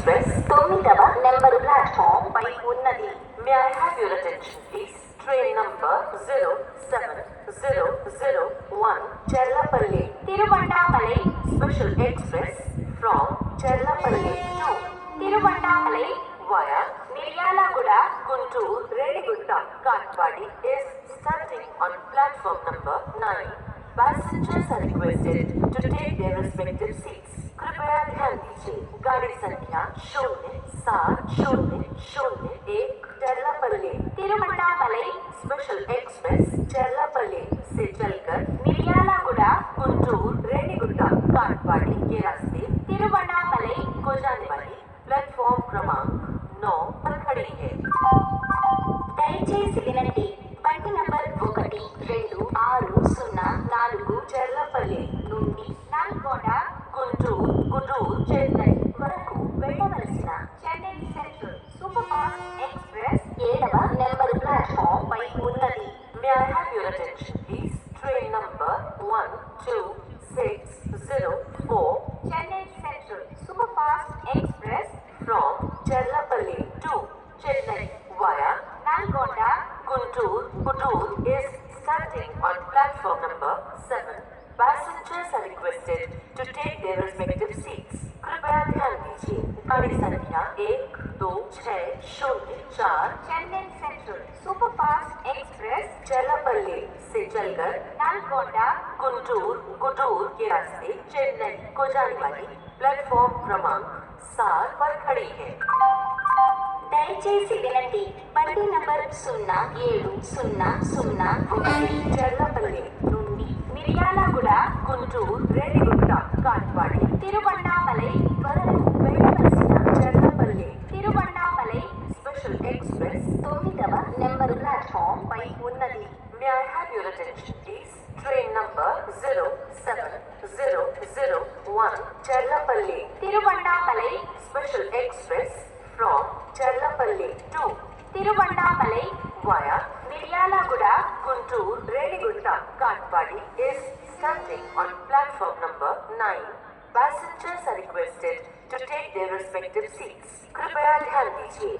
Express 9వ number platform పై ఉన్నది. May I have your attention please? Train number 07001 charlapally Tiruvannamalai Special Express from Charlapally to Tiruvannamalai via Miryalaguda, Guntur, Redigutta, Katpadi is starting on platform number 9. Passengers are requested to take their respective seats. कृपया ध्यान दीजिए, गाड़ी संख्या 070001 Cherlapally Tiruvannamalai special express Cherlapally से चलकर मिर्यालागुड़ा, गुंटूर, रेणिगुंटा, काटपाड़ी के रास्ते तिरुवन्नामलई को जाने वाली प्लेटफॉर्म क्रमांक 9 पर खड़ी है. దయచేసి వినండి, బండి నంబర్ 12604 చర్లపల్లి నుండి నల్గొండ, గుంటూరు, చెన్నై వరకు వెళ్ళవలసిన Chennai central super fast express 7వ నెంబర్ ప్లాట్ఫామ్ పై ఉన్నది. May I have your attention please? Train number 12604 Chennai Central Superfast Express from Charlapally to Chennai via Nalgonda, Guntur is starting on platform number 7. Passengers are requested to take their respective seats. कृपया ध्यान दीजिए, गाड़ी संख्या 12604 Chennai central superfast express Cherlapally से चलकर नलगोंडा, गुंटूर के रास्ते चेन्नई को जाने वाली प्लेटफॉर्म क्रमांक 7 पर खड़ी है. దయచేసి వినండి, బండి నంబర్ 07001 చర్లపల్లి నుండి మిర్యాలగూడ, గుంటూరు, రేణిగుంట, కాట్పాడి, తిరువన్నామలై వరకు వెళ్ళవలసిన చర్లపల్లి తిరువన్నామలై స్పెషల్ ఎక్స్ప్రెస్ 9వ నెంబరు ప్లాట్ఫామ్ పై ఉన్నది. May I have your attention please? Train number 07001 Charlapalli Tiruvannamalai special express from Charlapally to Tiruvannamalai via Miryalaguda, Guntur, Redigutta, Katpadi is starting on platform number 9. Passengers are requested to take their respective seats. कृपया ध्यान दीजिए.